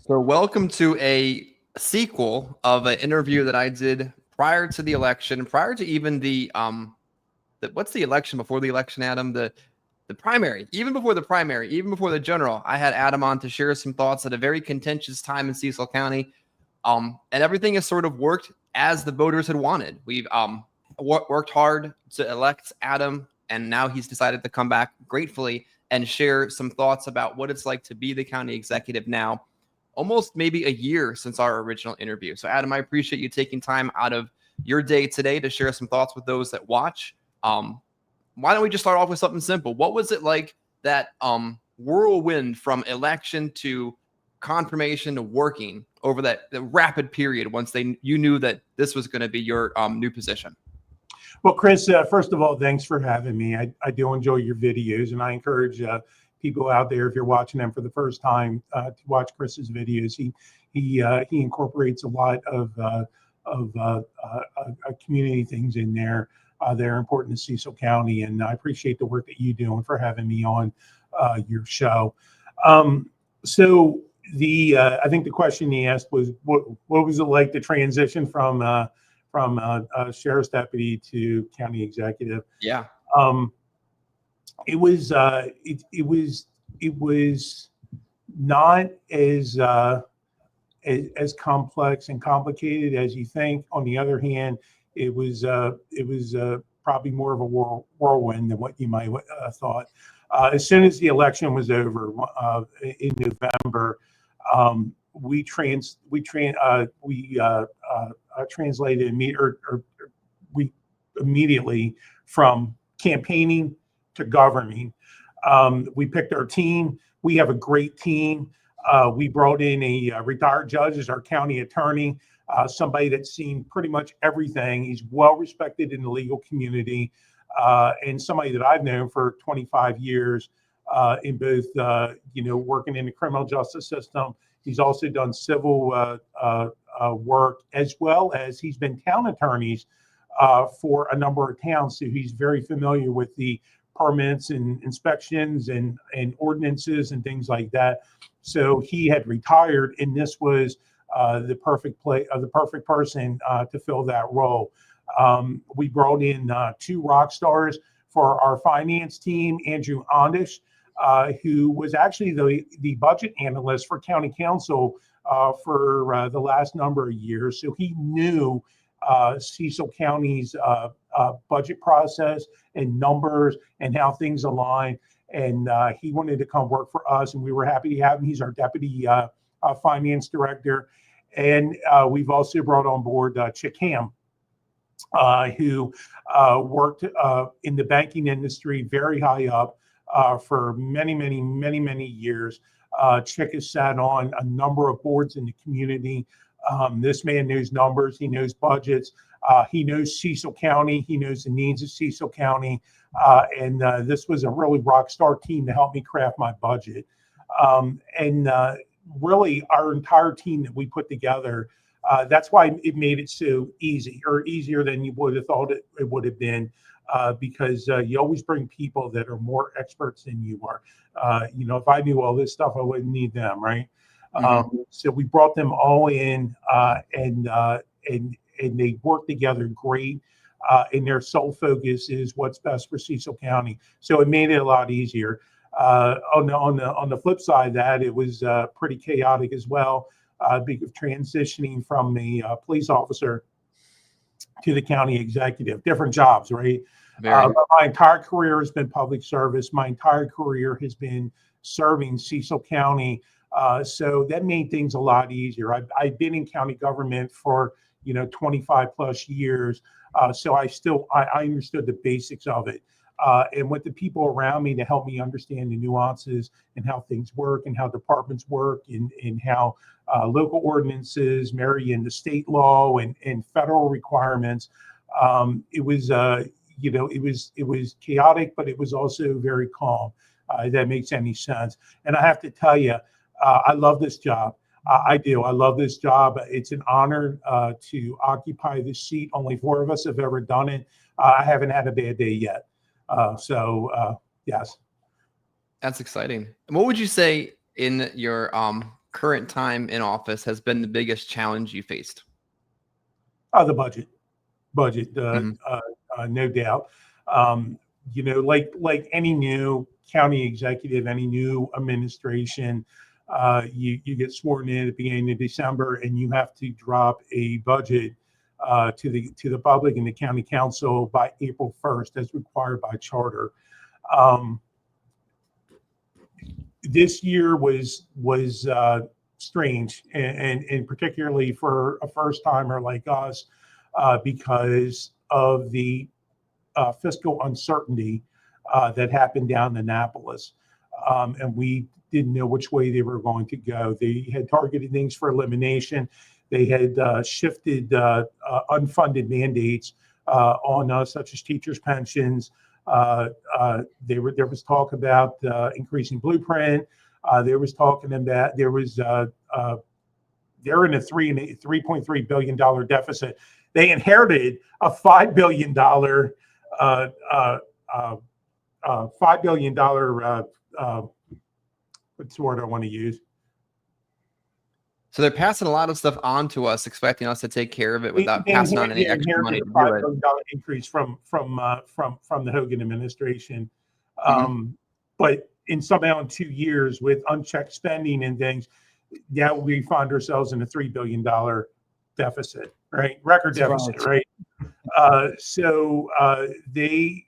So welcome to a sequel of an interview that I did prior to the election, prior to even what's the election before the election, Adam? The primary, even before the primary, even before the general. I had Adam on to share some thoughts at a very contentious time in Cecil County. And everything has sort of worked as the voters had wanted. We've worked hard to elect Adam, and now he's decided to come back gratefully and share some thoughts about what it's like to be the county executive now, almost maybe a year since our original interview. So, Adam, I appreciate you taking time out of your day today to share some thoughts with those that watch. Why don't we just start off with something simple? What was it like, that whirlwind from election to confirmation to working over the rapid period once you knew that this was going to be your new position? Well, Chris, first of all, thanks for having me. I do enjoy your videos, and I encourage people out there, if you're watching them for the first time, to watch Chris's videos. He incorporates a lot of community things in there. They're important to Cecil County, and I appreciate the work that you do and for having me on your show. So I think the question he asked was, what was it like to transition from sheriff's deputy to county executive? Yeah. It was not as complex and complicated as you think. On the other hand, it was probably more of a whirlwind than what you might have thought. As soon as the election was over in November, we translated we immediately from campaigning to governing. We picked our team. We have a great team. We brought in a retired judge as our county attorney, somebody that's seen pretty much everything. He's well respected in the legal community, and somebody that I've known for 25 years in both, working in the criminal justice system. He's also done civil work, as well as he's been town attorneys for a number of towns. So he's very familiar with the permits and inspections and ordinances and things like that. So he had retired, and this was the perfect person to fill that role. We brought in two rock stars for our finance team: Andrew Ondish, who was actually the budget analyst for county council for the last number of years. So he knew Cecil County's budget process and numbers and how things align. And he wanted to come work for us, and we were happy to have him. He's our deputy finance director. And we've also brought on board Chick Ham, who worked in the banking industry very high up for many years. Chick has sat on a number of boards in the community. This man knows numbers. He knows budgets. He knows Cecil County. He knows the needs of Cecil County. And this was a really rock star team to help me craft my budget. Really, our entire team that we put together, that's why it made it so easy, or easier than you would have thought it would have been, because you always bring people that are more experts than you are. If I knew all this stuff, I wouldn't need them, right? Mm-hmm. So we brought them all in, and they work together great. And their sole focus is what's best for Cecil County. So it made it a lot easier. On the flip side of that, it was pretty chaotic as well, because transitioning from the police officer to the county executive, different jobs, right? My entire career has been public service. My entire career has been serving Cecil County. So that made things a lot easier. I've been in county government for 25 plus years. So I understood the basics of it. And with the people around me to help me understand the nuances and how things work and how departments work, and how local ordinances marry into state law and federal requirements. It was chaotic, but it was also very calm. If that makes any sense. And I have to tell you, I love this job. I do. I love this job. It's an honor to occupy this seat. Only 4 of us have ever done it. I haven't had a bad day yet. Yes. That's exciting. And what would you say in your current time in office has been the biggest challenge you faced? The budget, Mhm. no doubt. Um, like any new county executive, any new administration, you get sworn in at the beginning of December, and you have to drop a budget to the public and the county council by April 1st, as required by charter. Um, this year was strange, and particularly for a first timer like us, because of the fiscal uncertainty that happened down in Annapolis. And we didn't know which way they were going to go. They had targeted things for elimination. They had shifted unfunded mandates on us, such as teachers' pensions. There was talk about increasing blueprint. There was talking about they're in a $3.3 billion deficit. They inherited a $5 billion what's the word I want to use? So they're passing a lot of stuff on to us, expecting us to take care of it without passing on any extra money Inherited to a do $5 it. billion increase from the Hogan administration. Mhm. But somehow in 2 years, with unchecked spending and things, now we find ourselves in a $3 billion deficit, right? Record deficit, right? So they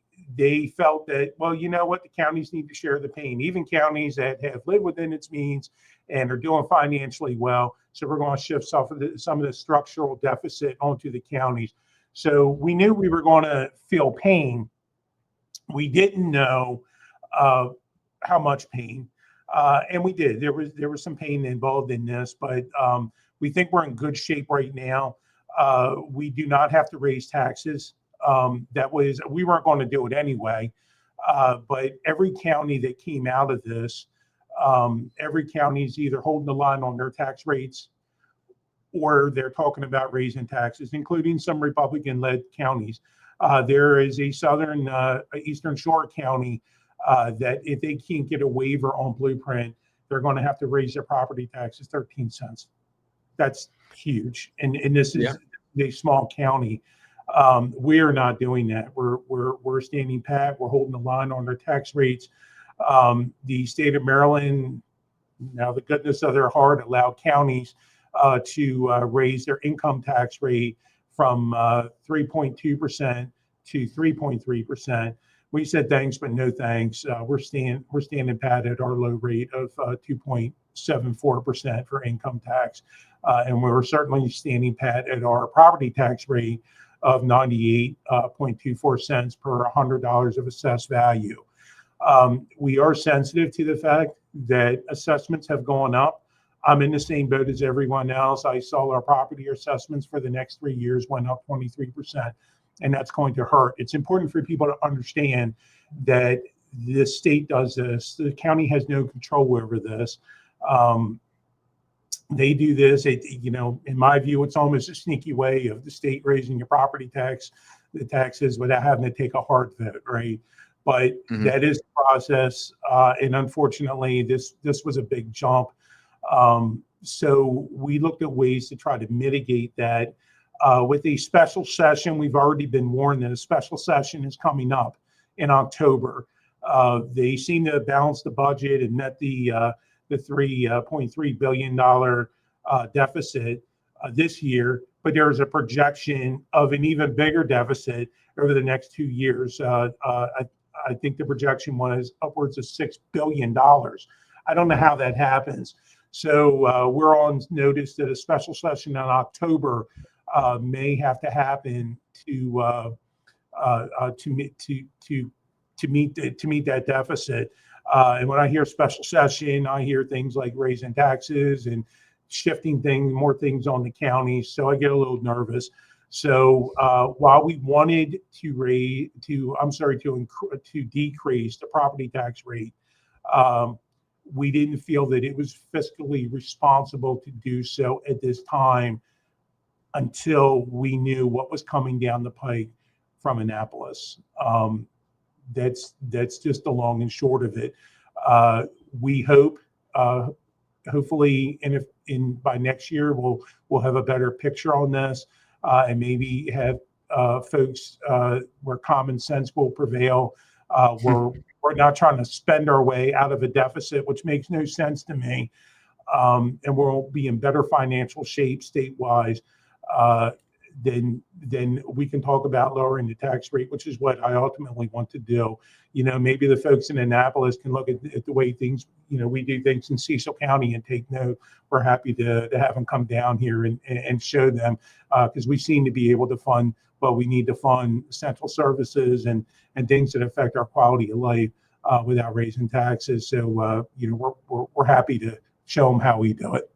felt that, well, you know what, the counties need to share the pain, even counties that have lived within its means and are doing financially well. So we're going to shift some of the structural deficit onto the counties. So we knew we were going to feel pain. We didn't know how much pain, and we did. There was some pain involved in this, but we think we're in good shape right now. We do not have to raise taxes. We weren't going to do it anyway. But every county that came out of this, every county is either holding the line on their tax rates, or they're talking about raising taxes, including some Republican-led counties. There is a Eastern Shore county that if they can't get a waiver on blueprint, they're going to have to raise their property taxes 13 cents. That's huge. And this is a small county. We're not doing that. We're standing pat. We're holding the line on their tax rates. The state of Maryland, now the goodness of their heart, allowed counties to raise their income tax rate from 3.2% to 3.3%. We said thanks, but no thanks. We're standing pat at our low rate of 2.74% for income tax, and we're certainly standing pat at our property tax rate of 98.24 cents per $100 of assessed value. We are sensitive to the fact that assessments have gone up. I'm in the same boat as everyone else. I saw our property assessments for the next 3 years went up 23%, and that's going to hurt. It's important for people to understand that the state does this. The county has no control over this. They do this. In my view, it's almost a sneaky way of the state raising your property taxes without having to take a hard vote, right? But that is the process, and unfortunately, this was a big jump. So we looked at ways to try to mitigate that. With a special session, we've already been warned that a special session is coming up in October. They seem to balance the budget and met the $3.3 billion deficit this year, but there's a projection of an even bigger deficit over the next 2 years. I think the projection was upwards of $6 billion. I don't know how that happens. So we're on notice that a special session in October may have to happen to meet that deficit. And when I hear special session, I hear things like raising taxes and shifting more things on the county. So I get a little nervous. So while we wanted to decrease the property tax rate, we didn't feel that it was fiscally responsible to do so at this time until we knew what was coming down the pike from Annapolis. That's just the long and short of it. We hope hopefully, and if by next year, we'll have a better picture on this, and maybe have folks where common sense will prevail. We're not trying to spend our way out of a deficit, which makes no sense to me. And we'll be in better financial shape state-wise. Then we can talk about lowering the tax rate, which is what I ultimately want to do. Maybe the folks in Annapolis can look at the way things, we do things in Cecil County and take note. We're happy to have them come down here and show them, because we seem to be able to fund what we need to fund, essential services and things that affect our quality of life without raising taxes. So, we're happy to show them how we do it.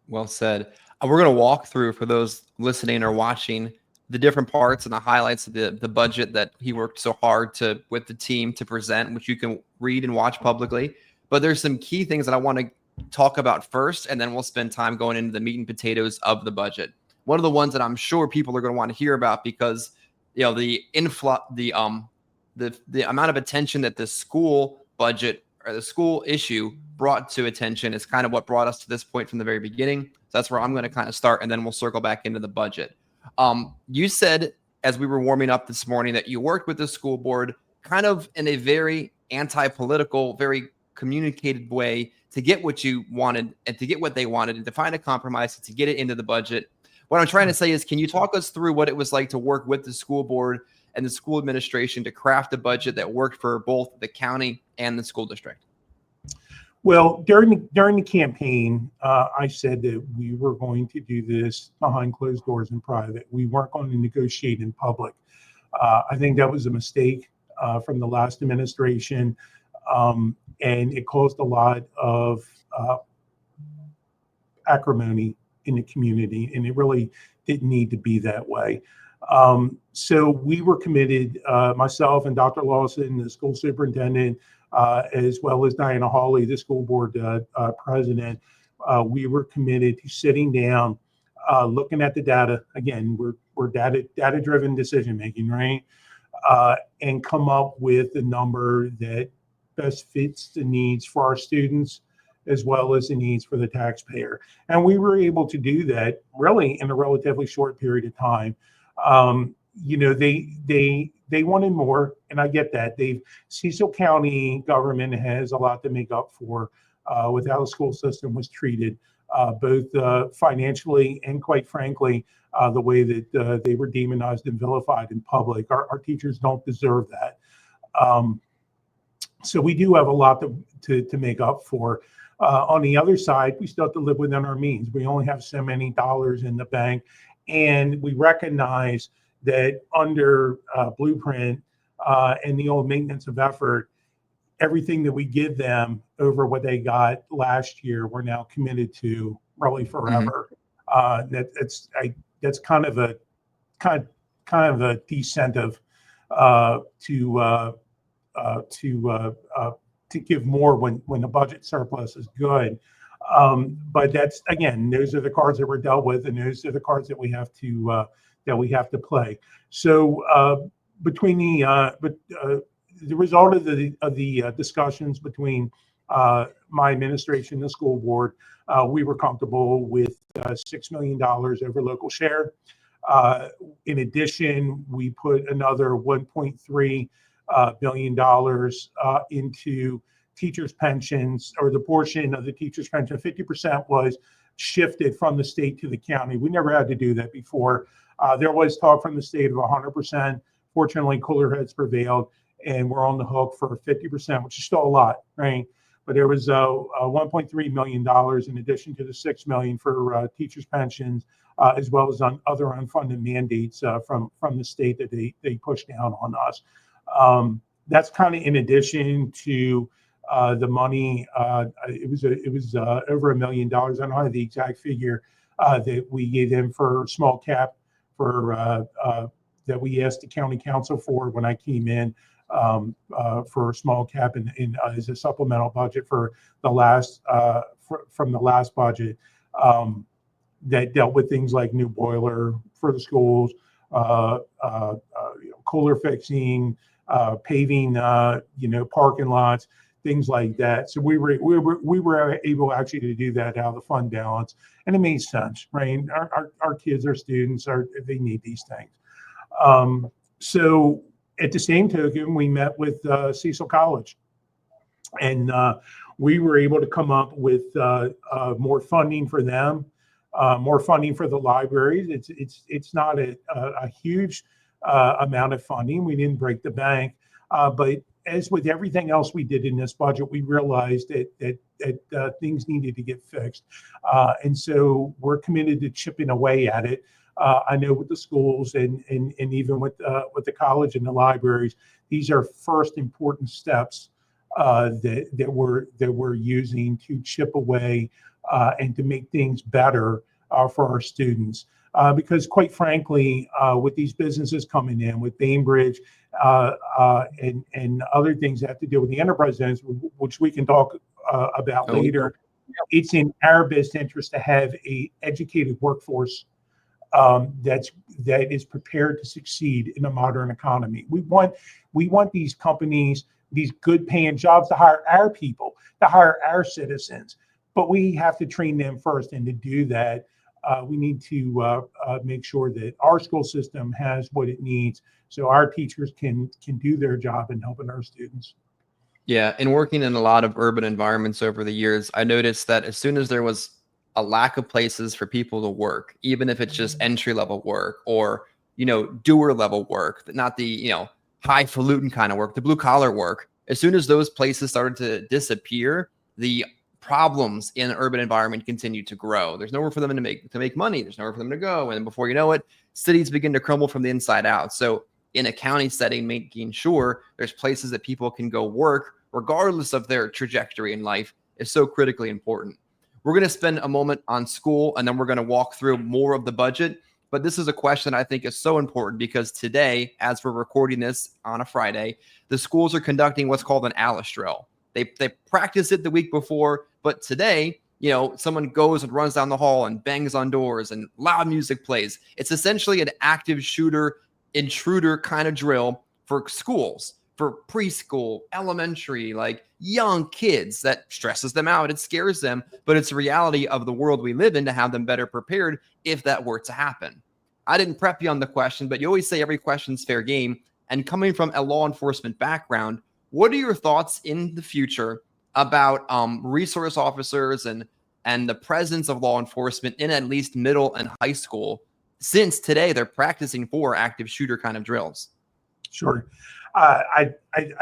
Well said. We're going to walk through, for those listening or watching, the different parts and the highlights of the budget that he worked so hard with the team to present, which you can read and watch publicly. But there's some key things that I want to talk about first, and then we'll spend time going into the meat and potatoes of the budget. One of the ones that I'm sure people are going to want to hear about, because the amount of attention that the school budget or the school issue brought to attention is kind of what brought us to this point from the very beginning. So that's where I'm going to kind of start, and then we'll circle back into the budget. You said, as we were warming up this morning, that you worked with the school board kind of in a very anti-political, very communicated way to get what you wanted and to get what they wanted and to find a compromise and to get it into the budget. What I'm trying to say is, can you talk us through what it was like to work with the school board and the school administration to craft a budget that worked for both the county and the school district? Well, during the campaign, I said that we were going to do this behind closed doors in private. We weren't going to negotiate in public. I think that was a mistake from the last administration, and it caused a lot of acrimony in the community, and it really didn't need to be that way. So we were committed, myself and Dr. Lawson, the school superintendent, as well as Diana Hawley, the school board president. We were committed to sitting down, looking at the data. Again, we're data-driven decision making, right? And come up with a number that best fits the needs for our students as well as the needs for the taxpayer. And we were able to do that really in a relatively short period of time. They wanted more, and I get that. Cecil County government has a lot to make up for with how the school system was treated, both financially and, quite frankly, the way that they were demonized and vilified in public. Our teachers don't deserve that. So we do have a lot to make up for. On the other side, we still have to live within our means. We only have so many dollars in the bank, and we recognize that under Blueprint and the old maintenance of effort, everything that we give them over what they got last year, we're now committed to really forever. Mm-hmm. That's kind of a decentive to give more when the budget surplus is good. But that's, again, those are the cards that we're dealt with, and those are the cards that we have to play. So between the result of the discussions between my administration and the school board, we were comfortable with $6 million over local share. In addition, we put another $1.3 billion into teachers' pensions, or the portion of the teachers' pension. 50% was shifted from the state to the county. We never had to do that before. There was talk from the state of 100%. Fortunately, cooler heads prevailed, and we're on the hook for 50%, which is still a lot, right? But there was $1.3 million in addition to the $6 million for teachers' pensions, as well as on other unfunded mandates from the state that they pushed down on us. That's kind of in addition to the money. It was over $1 million. I don't have the exact figure that we gave them for small cap that we asked the county council for when I came in for small cap and as a supplemental budget for the last from the last budget that dealt with things like new boiler for the schools, cooler fixing, paving, parking lots. things like that. So we were able actually to do that out of the fund balance, and it made sense, right? Our kids, our students, they need these things. So at the same token, we met with Cecil College, and we were able to come up with more funding for them, more funding for the libraries. It's not a huge amount of funding. We didn't break the bank, but as with everything else we did in this budget, we realized that things needed to get fixed, and so we're committed to chipping away at it. I know with the schools and even with the college and the libraries, these are first important steps that we're using to chip away and to make things better for our students. Because quite frankly, with these businesses coming in, with Bainbridge and other things that have to do with the enterprise zones, which we can talk about later, it's in our best interest to have a educated workforce that is prepared to succeed in a modern economy. We want these companies, these good paying jobs, to hire our people, to hire our citizens, but we have to train them first. And to do that, we need to make sure that our school system has what it needs so our teachers can do their job in helping our students. Yeah, and working in a lot of urban environments over the years, I noticed that as soon as there was a lack of places for people to work, even if it's just entry level work or, doer level work, not the, highfalutin kind of work, the blue collar work, as soon as those places started to disappear, the problems in an urban environment continue to grow. There's nowhere for them to make money. There's nowhere for them to go. And before you know it, cities begin to crumble from the inside out. So in a county setting, making sure there's places that people can go work, regardless of their trajectory in life, is so critically important. We're going to spend a moment on school, and then we're going to walk through more of the budget. But this is a question I think is so important because today, as we're recording this on a Friday, the schools are conducting what's called an ALIS drill. They practiced it the week before, but today, someone goes and runs down the hall and bangs on doors and loud music plays. It's essentially an active shooter, intruder kind of drill for schools, for preschool, elementary, like young kids that stresses them out. It scares them, but it's a reality of the world we live in to have them better prepared if that were to happen. I didn't prep you on the question, but you always say every question's fair game. And coming from a law enforcement background, what are your thoughts in the future about resource officers and the presence of law enforcement in at least middle and high school, since today they're practicing for active shooter kind of drills? Sure. I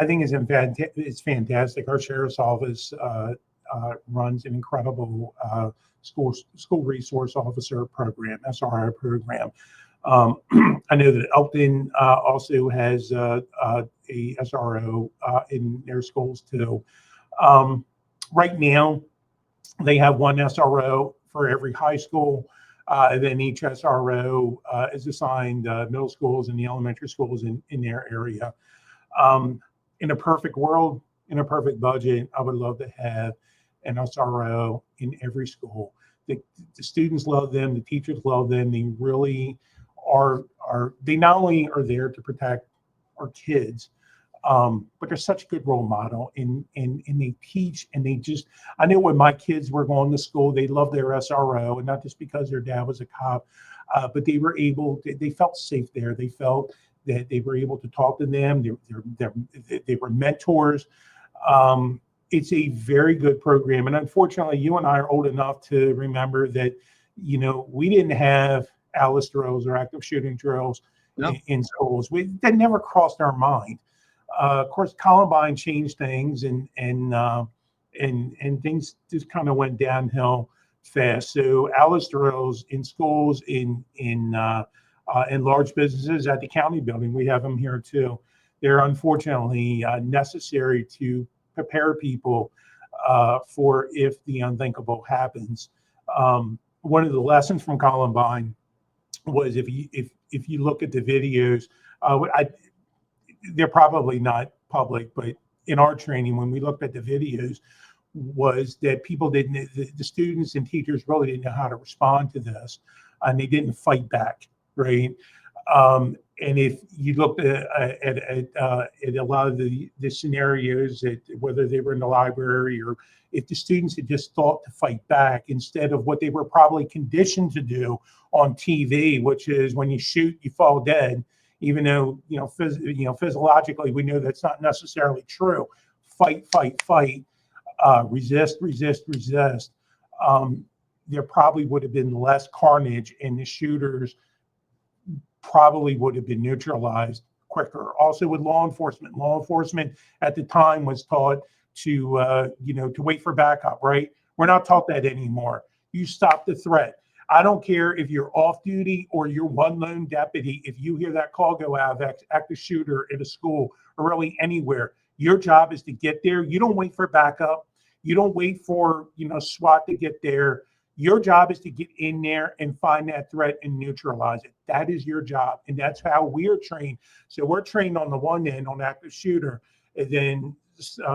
think it's fantastic. Our sheriff's office runs an incredible school resource officer program, SRO program. I know that Elton also has a SRO in their schools too. Right now, they have one SRO for every high school. Then each SRO is assigned middle schools and the elementary schools in their area. In a perfect world, in a perfect budget, I would love to have an SRO in every school. The students love them, the teachers love them. They really they not only are there to protect our kids, but they're such a good role model, and they teach, and I know when my kids were going to school, they loved their SRO, and not just because their dad was a cop, but they felt safe there. They felt that they were able to talk to them. They were mentors. It's a very good program. And unfortunately, you and I are old enough to remember that, we didn't have ALIS drills or active shooting drills in schools. That never crossed our mind. Of course, Columbine changed things, and things just kind of went downhill fast. So ALIS drills in schools, in large businesses, at the county building, we have them here too. They're unfortunately necessary to prepare people for if the unthinkable happens. One of the lessons from Columbine was if you look at the videos, they're probably not public, but in our training, when we looked at the videos, was that the students and teachers really didn't know how to respond to this, and they didn't fight back, right? And if you looked at a lot of the scenarios, that whether they were in the library or if the students had just thought to fight back instead of what they were probably conditioned to do on TV, which is when you shoot, you fall dead, even though, physiologically, we know that's not necessarily true. Fight, fight, fight, resist, resist, resist. There probably would have been less carnage, and the shooters probably would have been neutralized quicker. Also with law enforcement at the time was taught to wait for backup, right? We're not taught that anymore. You stop the threat. I don't care if you're off duty or you're one lone deputy. If you hear that call go out of active shooter at a school or really anywhere, your job is to get there. You don't wait for backup. You don't wait for, SWAT to get there. Your job is to get in there and find that threat and neutralize it. That is your job. And that's how we're trained. So we're trained on the one end on active shooter, and then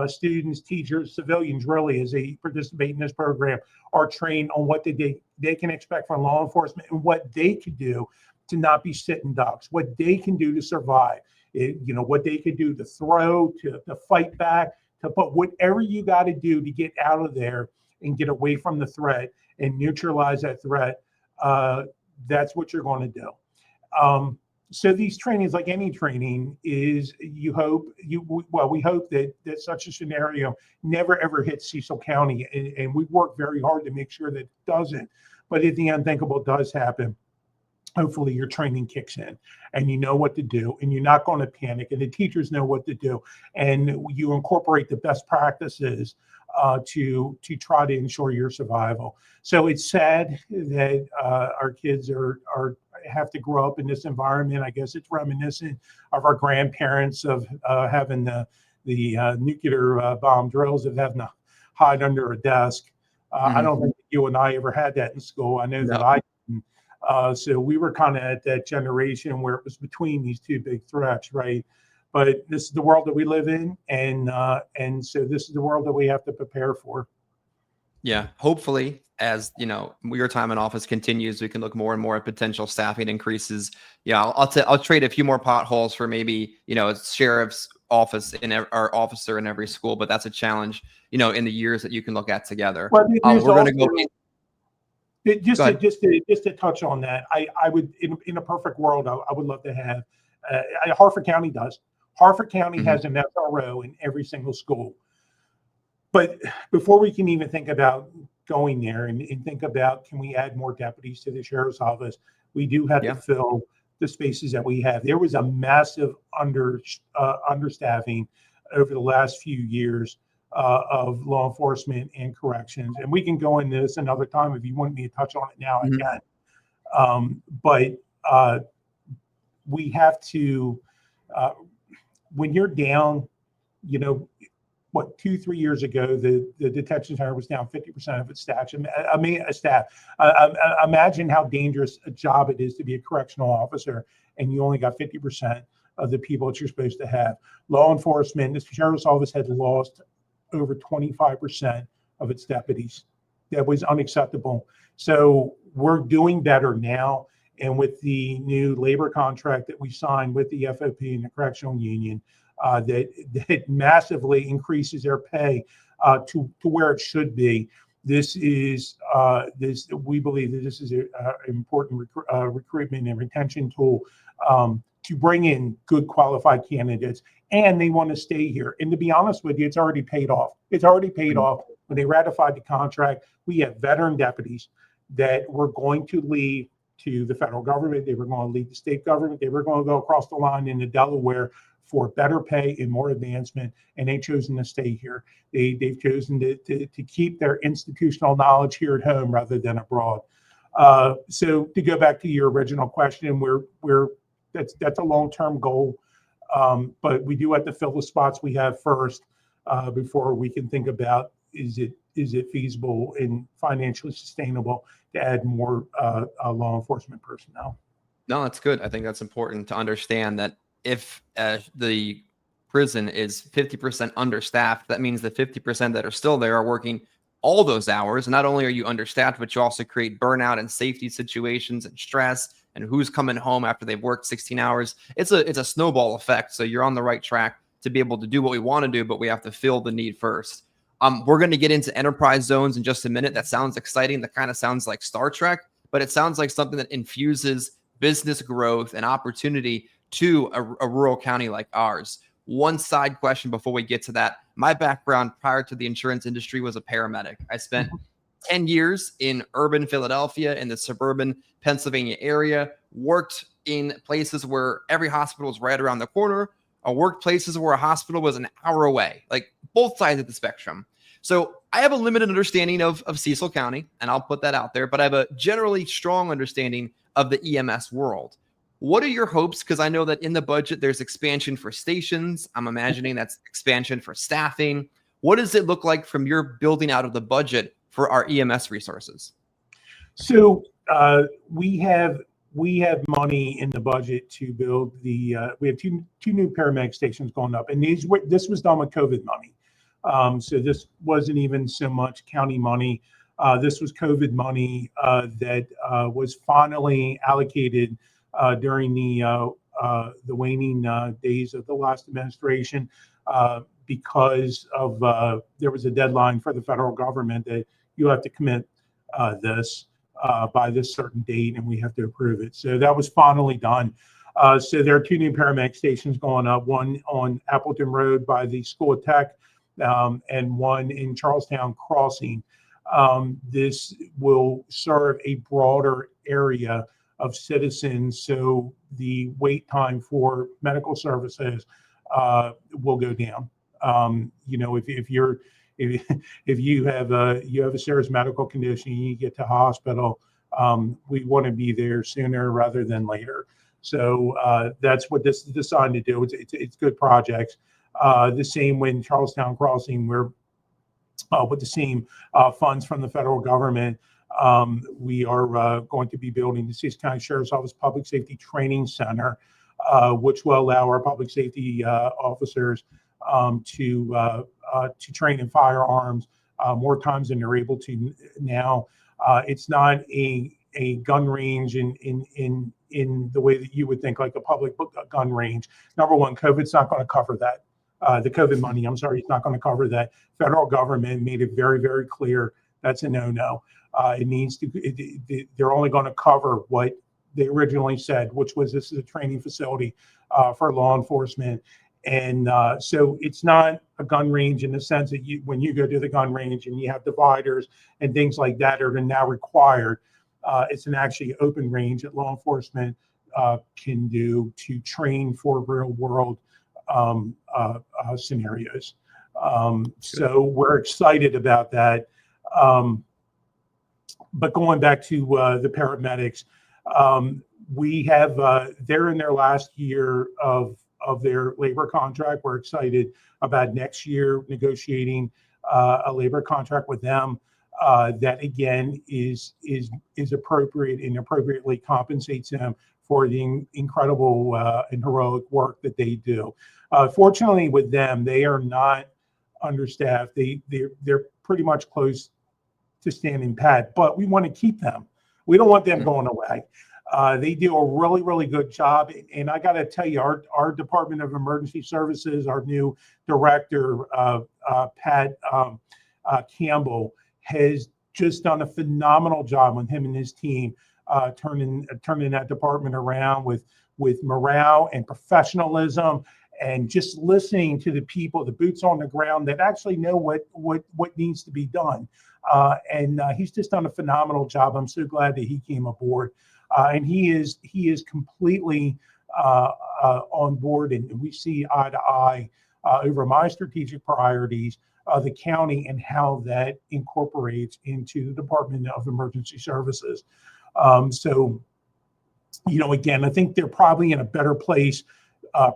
students, teachers, civilians, really, as they participate in this program, are trained on what they can expect from law enforcement and what they can do to not be sitting ducks, what they can do to survive, what they can do to throw, to fight back, to put whatever you got to do to get out of there and get away from the threat and neutralize that threat. That's what you're going to do. So these trainings, like any training, is we hope that such a scenario never ever hits Cecil County, and we work very hard to make sure that it doesn't. But if the unthinkable does happen, hopefully your training kicks in and you know what to do and you're not going to panic, and the teachers know what to do, and you incorporate the best practices to try to ensure your survival. So it's sad that our kids have to grow up in this environment. I guess it's reminiscent of our grandparents of having the nuclear bomb drills of having to hide under a desk. I don't think you and I ever had that in school. I know that I didn't. So we were kind of at that generation where it was between these two big threats, right? But this is the world that we live in, and so this is the world that we have to prepare for. Yeah, hopefully, as your time in office continues, we can look more and more at potential staffing increases. Yeah, I'll trade a few more potholes for maybe a sheriff's office or officer in every school, but that's a challenge in the years that you can look at together. Well, we're going to go. Just to touch on that, I would, in a perfect world, I would love to have. Harford County does. Harford County has an SRO in every single school. But before we can even think about going there and think about, can we add more deputies to the sheriff's office, we do have to fill the spaces that we have. There was a massive understaffing over the last few years of law enforcement and corrections. And we can go into this another time. If you want me to touch on it now, I can. But we have to, when you're down, 2-3 years ago, the detention center was down 50% of its staff. Imagine how dangerous a job it is to be a correctional officer, and you only got 50% of the people that you're supposed to have. Law enforcement, the sheriff's office had lost over 25% of its deputies. That was unacceptable. So we're doing better now. And with the new labor contract that we signed with the FOP and the correctional union, that massively increases their pay to where it should be. We believe that this is an important recruitment and retention tool to bring in good qualified candidates, and they want to stay here. And to be honest with you, it's already paid off. It's already paid off. When they ratified the contract, we have veteran deputies that were going to leave to the federal government. They were going to leave the state government. They were going to go across the line into Delaware for better pay and more advancement, and they've chosen to stay here. They've chosen to keep their institutional knowledge here at home rather than abroad. So to go back to your original question, that's a long-term goal, but we do have to fill the spots we have first before we can think about is it feasible and financially sustainable to add more law enforcement personnel. No, that's good. I think that's important to understand that if the prison is 50% understaffed, that means the 50% that are still there are working all those hours. Not only are you understaffed, but you also create burnout and safety situations and stress and who's coming home after they've worked 16 hours. It's a snowball effect. So you're on the right track to be able to do what we want to do, but we have to fill the need first. We're going to get into enterprise zones in just a minute. That sounds exciting. That kind of sounds like Star Trek, but it sounds like something that infuses business growth and opportunity to a rural county like ours. One side question before we get to that. My background prior to the insurance industry was a paramedic. I spent 10 years in urban Philadelphia, in the suburban Pennsylvania area, worked in places where every hospital was right around the corner. I worked places where a hospital was an hour away, like both sides of the spectrum. So I have a limited understanding of Cecil County, and I'll put that out there, but I have a generally strong understanding of the EMS world. What are your hopes? Because I know that in the budget, there's expansion for stations. I'm imagining that's expansion for staffing. What does it look like from your building out of the budget for our EMS resources? So we have money in the budget to build we have two new paramedic stations going up, and this was done with COVID money. So this wasn't even so much county money. This was COVID money that was finally allocated during the waning days of the last administration because of there was a deadline for the federal government that you have to commit this by this certain date, and we have to approve it. So that was finally done. So there are two new paramedic stations going up, one on Appleton Road by the School of Tech, and one in Charlestown Crossing. This will serve a broader area of citizens, so the wait time for medical services will go down. If you have a serious medical condition, you get to hospital, we want to be there sooner rather than later. So that's what this is designed to do. It's good projects. The same when Charlestown Crossing, we're with the same funds from the federal government. We are going to be building the Cecil County Sheriff's Office Public Safety Training Center, which will allow our public safety officers to train in firearms more times than they're able to now. It's not a gun range in the way that you would think, like a public gun range. Number one, COVID's not going to cover that. The COVID money, I'm sorry, it's not going to cover that. Federal government made it very, very clear that's a no-no. It needs to. They're only going to cover what they originally said, which was this is a training facility for law enforcement. And so it's not a gun range in the sense that when you go to the gun range and you have dividers and things like that are now required. It's an actually open range that law enforcement can do to train for real world scenarios. So we're excited about that. But going back to the paramedics, we have they're in their last year of their labor contract. We're excited about next year negotiating a labor contract with them that again is appropriate and appropriately compensates them for the incredible and heroic work that they do. Fortunately, with them, they are not understaffed. They're pretty much close to standing pat, but we want to keep them. We don't want them going away. They do a really, really good job. And I got to tell you, our Department of Emergency Services, our new director, Pat Campbell, has just done a phenomenal job with him and his team, turning that department around with morale and professionalism, and just listening to the people, the boots on the ground that actually know what needs to be done. And he's just done a phenomenal job. I'm so glad that he came aboard. And he is completely on board, and we see eye to eye over my strategic priorities of the county and how that incorporates into the Department of Emergency Services. So, again, I think they're probably in a better place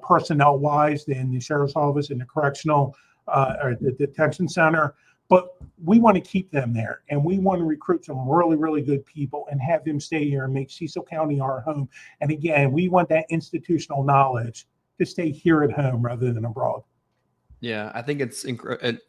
personnel-wise than the Sheriff's Office and the Correctional or the Detention Center. But we want to keep them there, and we want to recruit some really, really good people and have them stay here and make Cecil County our home. And again, we want that institutional knowledge to stay here at home rather than abroad. Yeah, I think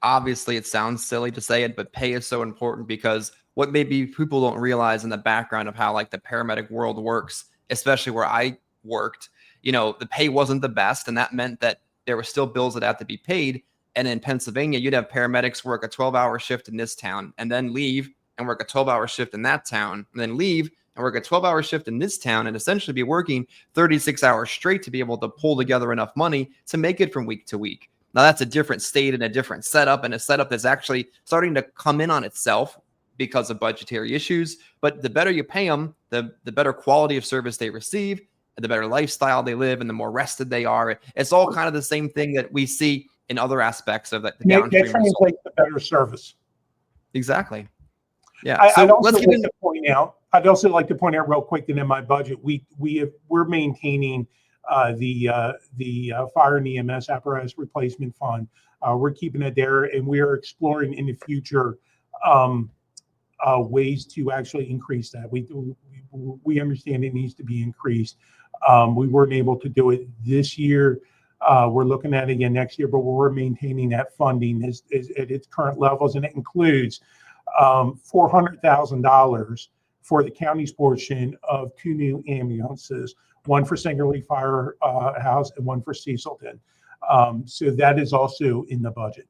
obviously it sounds silly to say it, but pay is so important because what maybe people don't realize in the background of how like the paramedic world works especially where I worked, the pay wasn't the best. And that meant that there were still bills that had to be paid. And in Pennsylvania, you'd have paramedics work a 12-hour shift in this town and then leave and work a 12-hour shift in that town, and then leave and work a 12-hour shift in this town, and essentially be working 36 hours straight to be able to pull together enough money to make it from week to week. Now, that's a different state and a different setup, and a setup that's actually starting to come in on itself because of budgetary issues. But the better you pay them, the better quality of service they receive, and the better lifestyle they live, and the more rested they are. It's all kind of the same thing that we see in other aspects of the downstream. That translates to better service. Exactly. Yeah. I'd also like to point out real quick that in my budget, we're maintaining the fire and EMS apparatus replacement fund. We're keeping it there, and we are exploring in the future ways to actually increase that. We understand it needs to be increased. We weren't able to do it this year. We're looking at it again next year, but we're maintaining that funding is at its current levels, and it includes $400,000 for the county's portion of 2 new ambulances, one for Singerly Firehouse and one for Cecilton. So that is also in the budget.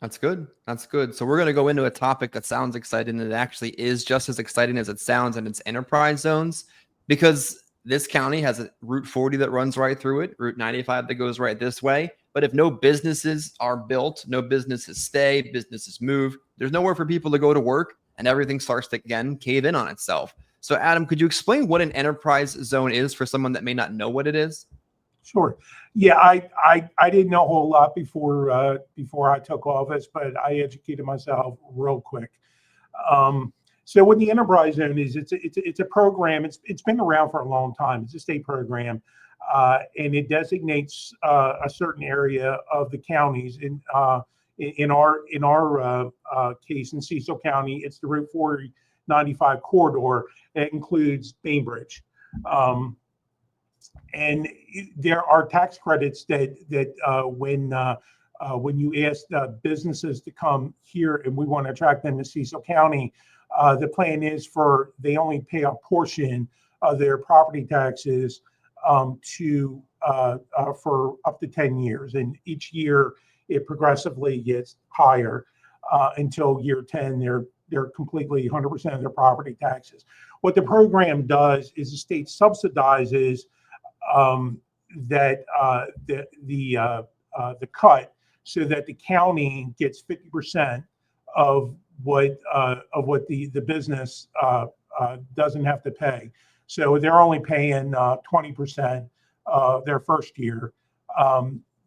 That's good. That's good. So we're going to go into a topic that sounds exciting, and it actually is just as exciting as it sounds, and it's enterprise zones, because this county has a Route 40 that runs right through it, Route 95 that goes right this way. But if no businesses are built, no businesses stay, businesses move, there's nowhere for people to go to work, and everything starts to, again, cave in on itself. So Adam, could you explain what an enterprise zone is for someone that may not know what it is? Sure. Yeah, I didn't know a whole lot before I took office, but I educated myself real quick. So what the enterprise zone is, it's a program. It's been around for a long time. It's a state program, and it designates a certain area of the counties. In our case in Cecil County, it's the Route 495 corridor. It includes Bainbridge. And there are tax credits that when you ask businesses to come here and we want to attract them to Cecil County, the plan is they only pay a portion of their property taxes for up to 10 years, and each year it progressively gets higher until year 10 they're completely 100% of their property taxes. What the program does is the state subsidizes the cut, so that the county gets 50% of what the business doesn't have to pay. So they're only paying 20% their first year.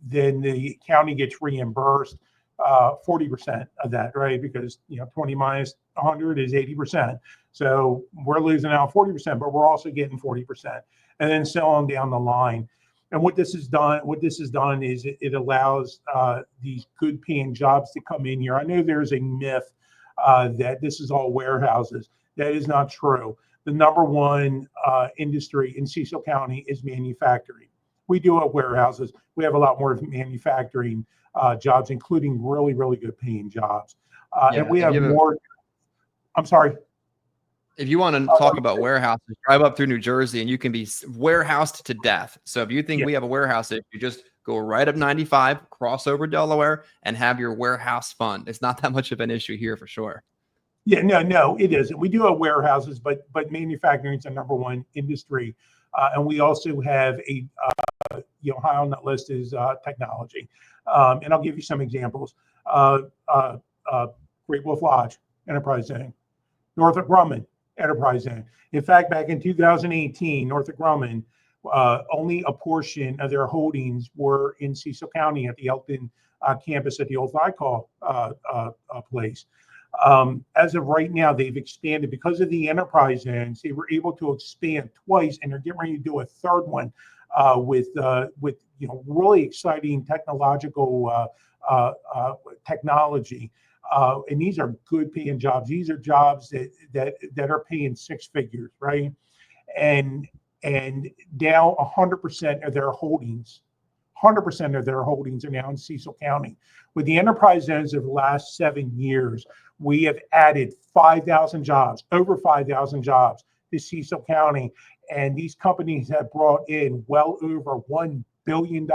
Then the county gets reimbursed 40% of that, right? Because 20 minus 100 is 80%. So we're losing out 40%, but we're also getting 40%, and then so on down the line. And what this has done is it allows these good paying jobs to come in here. I know there's a myth that this is all warehouses. That is not true. The number one industry in Cecil County is manufacturing. We do have warehouses. We have a lot more manufacturing jobs, including really, really good paying jobs. And we have more. I'm sorry. If you want to talk about warehouses, drive up through New Jersey and you can be warehoused to death. So if you think we have a warehouse, if you just go right up 95, cross over Delaware, and have your warehouse fun, it's not that much of an issue here for sure. Yeah, no, it isn't. We do have warehouses, but manufacturing is the number one industry, and we also have a high on that list is technology, and I'll give you some examples. Great Wolf Lodge, enterprise zone. Northrop Grumman, enterprise zone. In fact, back in 2018, Northrop Grumman, only a portion of their holdings were in Cecil County at the Elton campus at the old Vicall place. As of right now, they've expanded because of the enterprise zones. They were able to expand twice, and they're getting ready to do a third one with really exciting technological technology. And these are good paying jobs. These are jobs that are paying six figures, right? And now 100% of their holdings, 100% of their holdings are now in Cecil County. With the enterprise zones of the last 7 years, we have added 5,000 jobs, over 5,000 jobs to Cecil County. And these companies have brought in well over $1 billion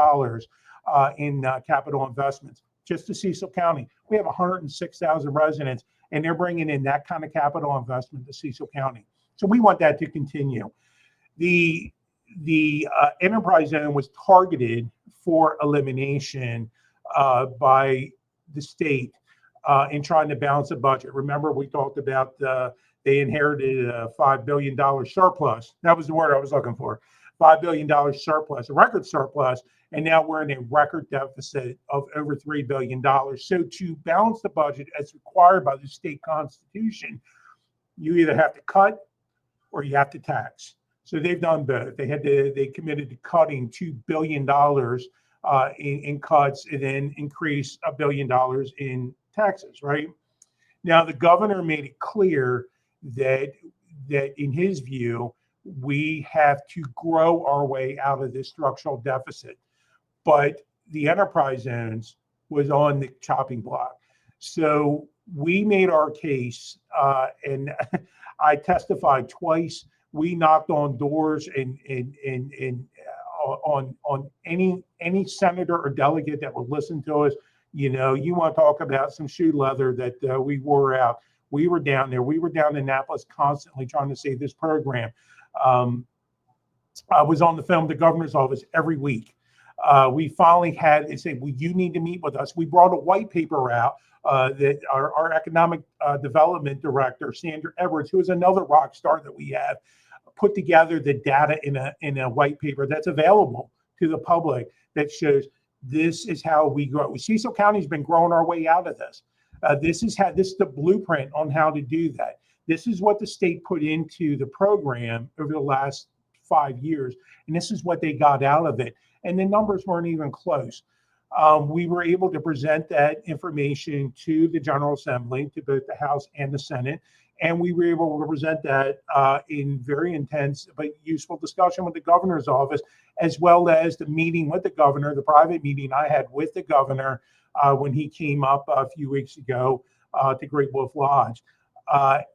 in capital investments just to Cecil County. We have 106,000 residents, and they're bringing in that kind of capital investment to Cecil County. So we want that to continue. The enterprise zone was targeted for elimination by the state in trying to balance the budget. Remember, we talked about they inherited a $5 billion surplus. That was the word I was looking for. $5 billion surplus, a record surplus, and now we're in a record deficit of over $3 billion. So to balance the budget as required by the state constitution, you either have to cut or you have to tax. So they've done both. They committed to cutting $2 billion in cuts and then increase $1 billion in taxes, right? Now, the governor made it clear that in his view, we have to grow our way out of this structural deficit. But the enterprise zones was on the chopping block. So we made our case, and I testified twice. We knocked on doors and on any senator or delegate that would listen to us. You know, you want to talk about some shoe leather that we wore out. We were down there. We were down in Annapolis constantly trying to save this program. I was on the phone with the governor's office every week. We finally had they say, well, you need to meet with us. We brought a white paper out that our economic development director, Sandra Edwards, who is another rock star that we have, put together the data in a white paper that's available to the public that shows this is how we grow. Cecil County's been growing our way out of this. This is the blueprint on how to do that. This is what the state put into the program over the last 5 years, and this is what they got out of it. And the numbers weren't even close. We were able to present that information to the General Assembly, to both the House and the Senate, and we were able to present that in very intense but useful discussion with the governor's office, as well as the meeting with the governor, the private meeting I had with the governor when he came up a few weeks ago to Great Wolf Lodge.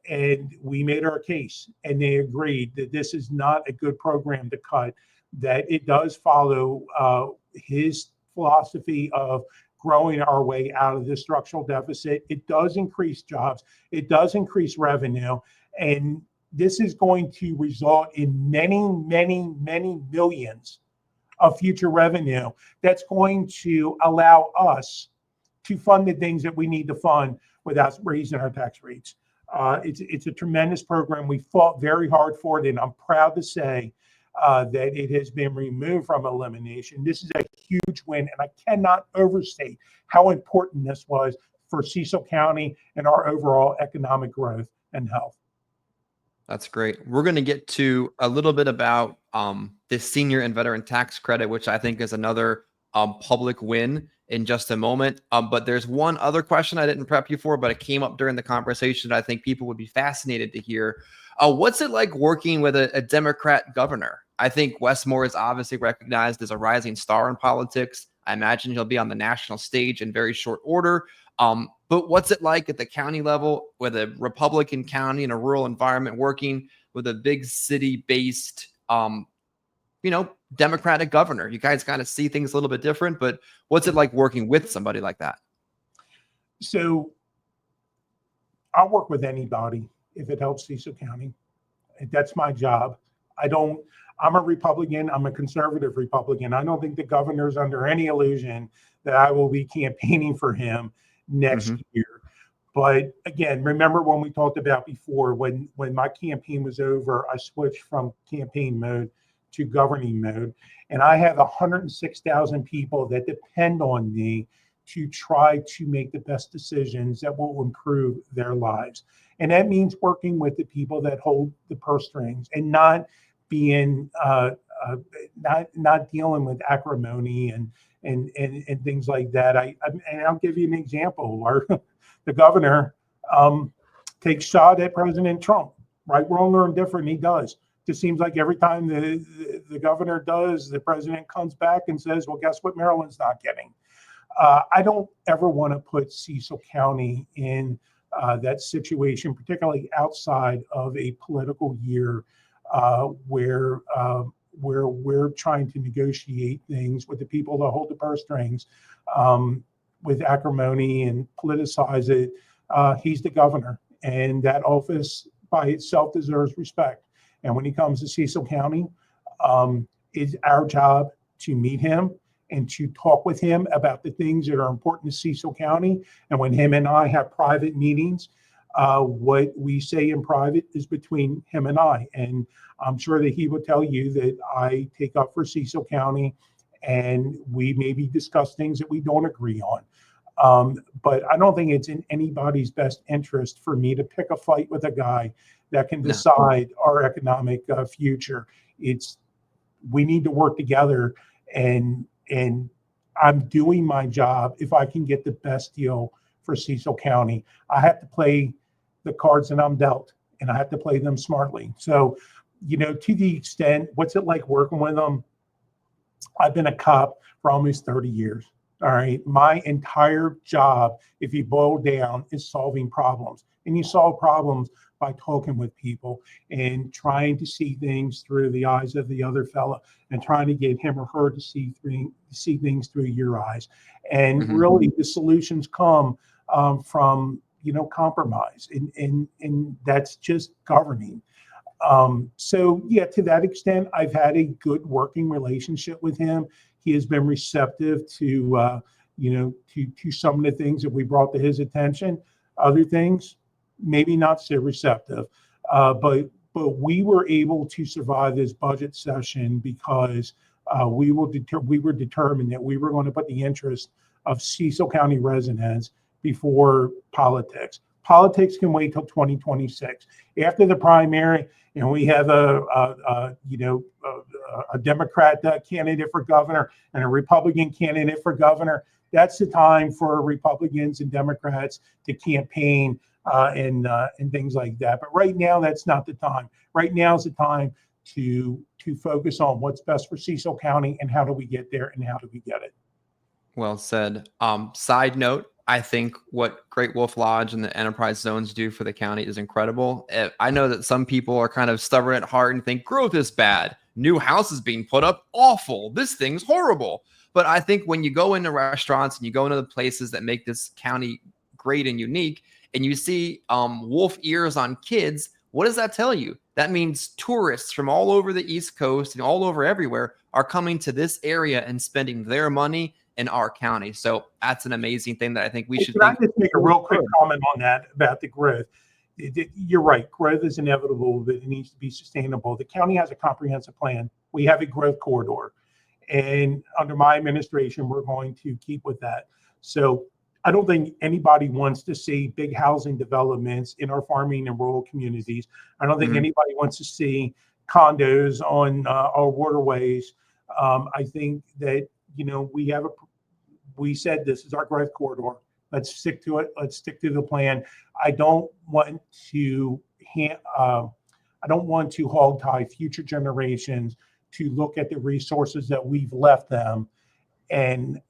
And we made our case, and they agreed that this is not a good program to cut, that it does follow his philosophy of growing our way out of this structural deficit. It does increase jobs. It does increase revenue. And this is going to result in many, many, many millions of future revenue that's going to allow us to fund the things that we need to fund without raising our tax rates. It's a tremendous program. We fought very hard for it, and I'm proud to say that it has been removed from elimination. This is a huge win, and I cannot overstate how important this was for Cecil County and our overall economic growth and health. That's great. We're going to get to a little bit about this senior and veteran tax credit, which I think is another public win in just a moment. But there's one other question I didn't prep you for, but it came up during the conversation that I think people would be fascinated to hear. What's it like working with a Democrat governor? I think Westmore is obviously recognized as a rising star in politics. I imagine he'll be on the national stage in very short order. But what's it like at the county level with a Republican county in a rural environment working with a big city-based, Democratic governor? You guys kind of see things a little bit different, but what's it like working with somebody like that? So I'll work with anybody if it helps Cecil County. That's my job. I'm a Republican. I'm a conservative Republican. I don't think the governor's under any illusion that I will be campaigning for him next year. But again, remember when we talked about before, when my campaign was over, I switched from campaign mode to governing mode. And I have 106,000 people that depend on me to try to make the best decisions that will improve their lives. And that means working with the people that hold the purse strings and not being not dealing with acrimony and things like that. And I'll give you an example. The governor takes shot at President Trump, right, wrong, or indifferent. He does. It just seems like every time the governor does, the president comes back and says, well, guess what Maryland's not getting? I don't ever want to put Cecil County in that situation, particularly outside of a political year, where we're trying to negotiate things with the people that hold the purse strings, with acrimony and politicize it. He's the governor, and that office by itself deserves respect. And when he comes to Cecil County, it's our job to meet him and to talk with him about the things that are important to Cecil County. And when him and I have private meetings, what we say in private is between him and I. And I'm sure that he will tell you that I take up for Cecil County, and we maybe discuss things that we don't agree on. But I don't think it's in anybody's best interest for me to pick a fight with a guy that can decide our economic future. We need to work together, and I'm doing my job if I can get the best deal for Cecil County. I have to play the cards that I'm dealt, and I have to play them smartly. So, to the extent, what's it like working with them? I've been a cop for almost 30 years. All right. My entire job, if you boil down, is solving problems. And you solve problems by talking with people and trying to see things through the eyes of the other fella, and trying to get him or her to see things through your eyes. And really, the solutions come from compromise, and that's just governing. So yeah, to that extent, I've had a good working relationship with him. He has been receptive to some of the things that we brought to his attention. Other things, maybe not so receptive. But we were able to survive this budget session because we were determined that we were going to put the interest of Cecil County residents before politics. Politics can wait till 2026. After the primary, and we have a Democrat candidate for governor and a Republican candidate for governor. That's the time for Republicans and Democrats to campaign and things like that. But right now, that's not the time. Right now is the time to focus on what's best for Cecil County and how do we get there and how do we get it. Well said. Side note, I think what Great Wolf Lodge and the enterprise zones do for the county is incredible. I know that some people are kind of stubborn at heart and think growth is bad. New houses being put up, awful. This thing's horrible. But I think when you go into restaurants and you go into the places that make this county great and unique, and you see wolf ears on kids, what does that tell you? That means tourists from all over the East Coast and all over everywhere are coming to this area and spending their money in our county. So that's an amazing thing that I think we should. Can I just make a real quick comment on that about the growth? You're right. Growth is inevitable, but it needs to be sustainable. The county has a comprehensive plan. We have a growth corridor, and under my administration, we're going to keep with that. So I don't think anybody wants to see big housing developments in our farming and rural communities. I don't think anybody wants to see condos on our waterways. I think that we said this is our growth corridor. Let's stick to it. Let's stick to the plan. I don't want to hog tie future generations to look at the resources that we've left them and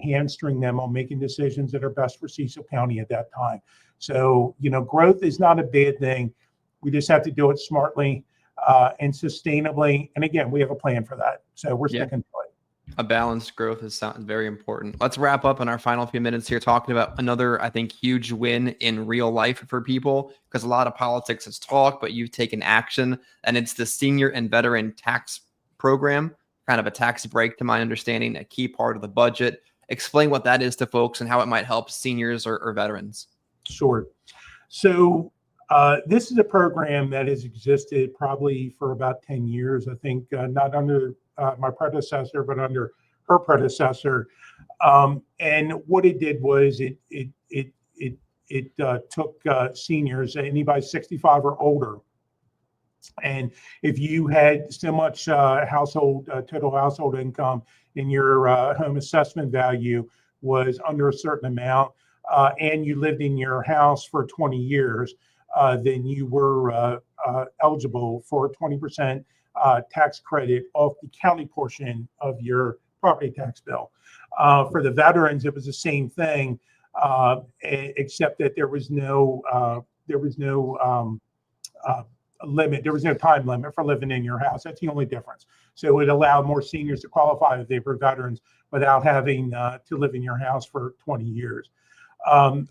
hamstring them on making decisions that are best for Cecil County at that time. So, growth is not a bad thing. We just have to do it smartly and sustainably. And again, we have a plan for that. So we're sticking to it. A balanced growth is very important. Let's wrap up in our final few minutes here talking about another, I think, huge win in real life for people, because a lot of politics is talk, but you've taken action, and it's the senior and veteran tax program, kind of a tax break to my understanding, a key part of the budget. Explain what that is to folks and how it might help seniors or veterans. Sure. So this is a program that has existed probably for about 10 years, I think, not under my predecessor, but under her predecessor. And what it did was it took seniors, anybody 65 or older. And if you had so much total household income, and your home assessment value was under a certain amount, and you lived in your house for 20 years, then you were eligible for a 20% tax credit off the county portion of your property tax bill. For the veterans, it was the same thing. except that there was no limit. There was no time limit for living in your house. That's the only difference. So it allowed more seniors to qualify if they were veterans without having to live in your house for 20 years.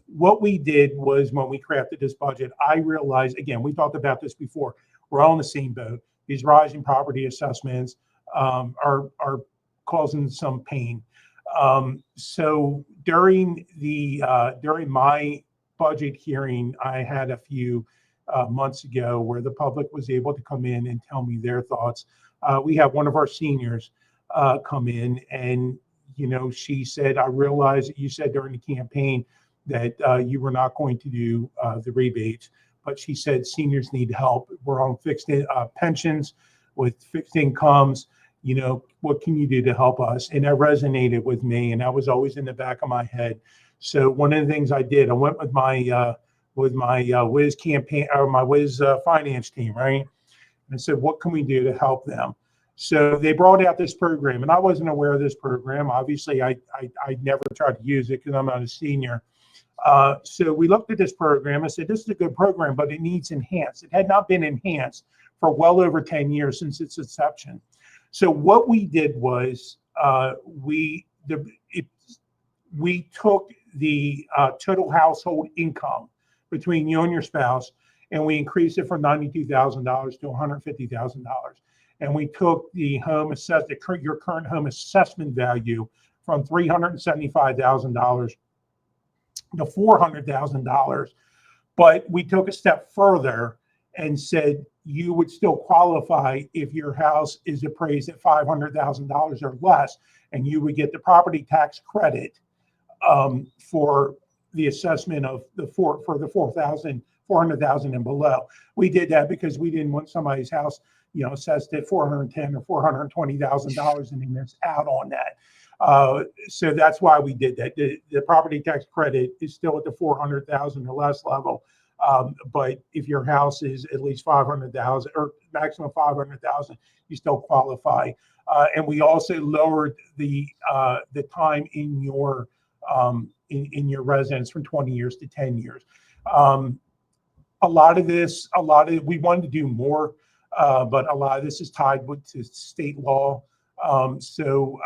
What we did was, when we crafted this budget, I realized, again, we talked about this before, we're all in the same boat. These rising property assessments are causing some pain. So during my budget hearing I had a few months ago, where the public was able to come in and tell me their thoughts, we had one of our seniors come in, and she said, "I realize that you said during the campaign that you were not going to do the rebates, but," she said, "seniors need help. We're on fixed pensions with fixed incomes. What can you do to help us?" And that resonated with me, and that was always in the back of my head. So one of the things I did, I went with my Wiz campaign, or my Wiz finance team, right? And said, what can we do to help them? So they brought out this program, and I wasn't aware of this program. Obviously, I never tried to use it because I'm not a senior. So we looked at this program and said, this is a good program, but it needs enhanced. It had not been enhanced for well over 10 years since its inception. So what we did was we took the total household income between you and your spouse, and we increased it from $92,000 to $150,000. And we took the your current home assessment value from $375,000 to $400,000. But we took a step further and said you would still qualify if your house is appraised at $500,000 or less, and you would get the property tax credit for the assessment of the for the 400,000 and below. We did that because we didn't want somebody's house, assessed at $410,000 or $420,000 and they miss out on that. So that's why we did that. The property tax credit is still at the 400,000 or less level. But if your house is at least 500,000 or maximum 500,000, you still qualify. And we also lowered the time in your residence from 20 years to 10 years. We wanted to do more, but a lot of this is tied to state law. So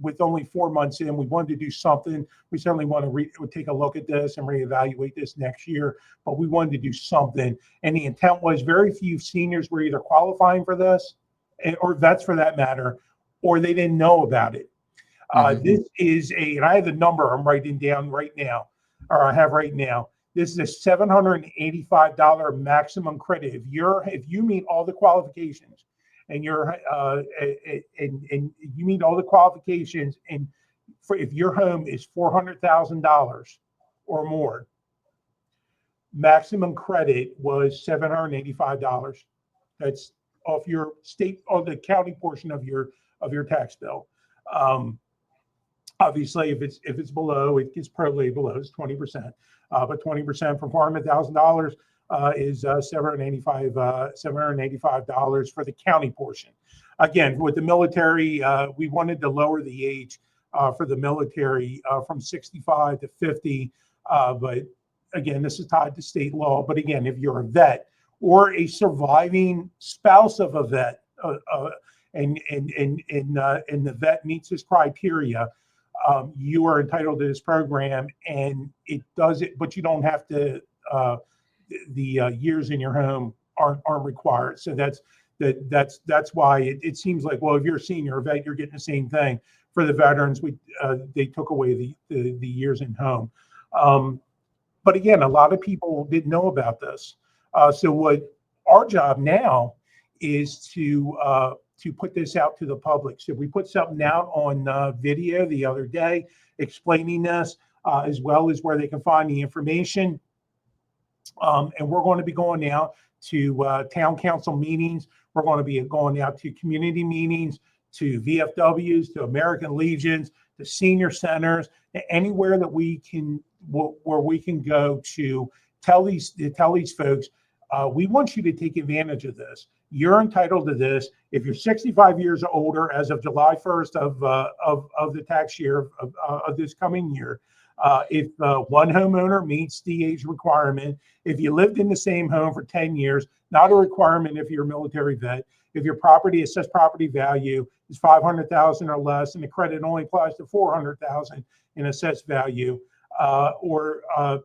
with only 4 months in, we wanted to do something. We certainly want to take a look at this and reevaluate this next year, but we wanted to do something. And the intent was, very few seniors were either qualifying for this, or vets for that matter, or they didn't know about it. This is and I have the number I'm writing down right now, or I have right now. This is a $785 maximum credit. If you meet all the qualifications, and you meet all the qualifications, and if your home is $400,000 or more, maximum credit was $785. That's off your state, or the county portion of your tax bill. Obviously, if it's below, it gets prorated below, it's 20%. But 20% from $400,000 is $785 for the county portion. Again, with the military, we wanted to lower the age for the military from 65 to 50. But again, this is tied to state law. But again, if you're a vet or a surviving spouse of a vet, and the vet meets this criteria, you are entitled to this program, and it does it, but you don't have to. The years in your home aren't required. So that's why it seems like, well, if you're a senior or vet, you're getting the same thing. For the veterans, they took away the years in home. But again, a lot of people didn't know about this. So what our job now is to put this out to the public. So we put something out on video the other day explaining this, as well as where they can find the information. And we're going to be going out to town council meetings. We're going to be going out to community meetings, to VFWs, to American Legions, to senior centers, anywhere that we can, where we can go to tell these folks, we want you to take advantage of this. You're entitled to this. If you're 65 years or older as of July 1st of the tax year of this coming year, If one homeowner meets the age requirement, if you lived in the same home for 10 years, not a requirement if you're a military vet, if your property assessed property value is 500,000 or less, and the credit only applies to 400,000 in assessed value, and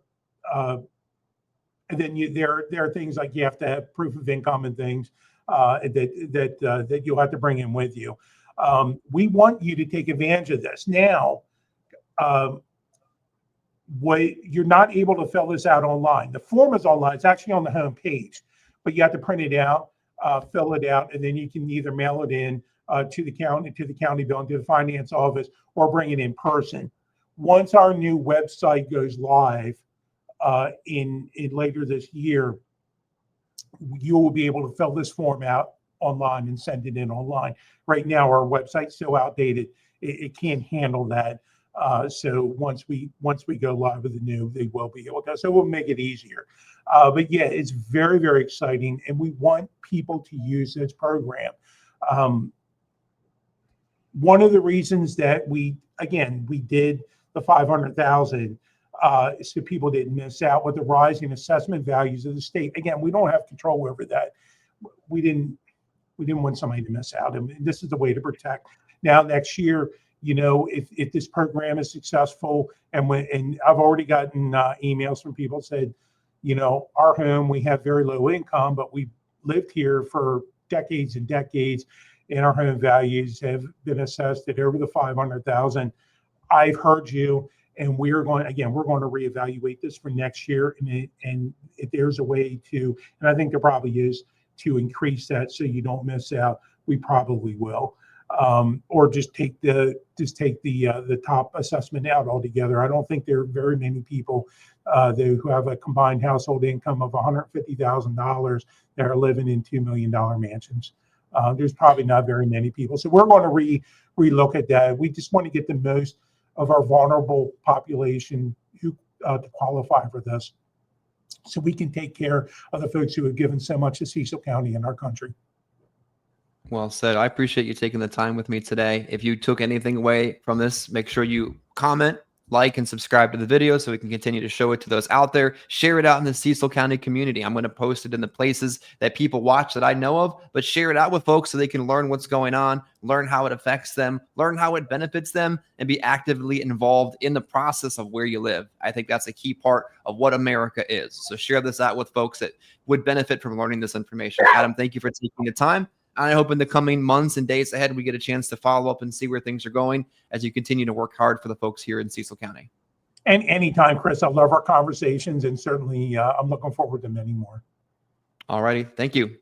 then there are things like you have to have proof of income and things that you'll have to bring in with you. We want you to take advantage of this. Now, you're not able to fill this out online. The form is online. It's actually on the home page, but you have to print it out, fill it out, and then you can either mail it in to the county building, to the finance office, or bring it in person. Once our new website goes live in later this year, you will be able to fill this form out online and send it in online. Right now, our website's so outdated, it can't handle that. So once we go live with the new, they will be able to. So we'll make it easier. But yeah, it's very, very exciting, and we want people to use this program. One of the reasons that we did the 500,000 so people didn't miss out with the rising assessment values of the state. Again, we don't have control over that. We didn't want somebody to miss out, and this is the way to protect. Now, next year, if this program is successful, and I've already gotten emails from people said, our home, we have very low income, but we lived here for decades and decades, and our home values have been assessed at over the 500,000. I've heard you, and we're going to reevaluate this for next year, and if there's a way to, and I think there probably is, to increase that so you don't miss out, we probably will. Or just take the top assessment out altogether. I don't think there are very many people who have a combined household income of $150,000 that are living in $2 million mansions. There's probably not very many people. So we're going to relook at that. We just want to get the most of our vulnerable population who to qualify for this, so we can take care of the folks who have given so much to Cecil County and our country. Well said. I appreciate you taking the time with me today. If you took anything away from this, make sure you comment, like, and subscribe to the video so we can continue to show it to those out there. Share it out in the Cecil County community. I'm going to post it in the places that people watch that I know of, but share it out with folks so they can learn what's going on, learn how it affects them, learn how it benefits them, and be actively involved in the process of where you live. I think that's a key part of what America is. So share this out with folks that would benefit from learning this information. Adam, thank you for taking the time. I hope in the coming months and days ahead, we get a chance to follow up and see where things are going as you continue to work hard for the folks here in Cecil County. And anytime, Chris, I love our conversations, and certainly I'm looking forward to many more. All righty. Thank you.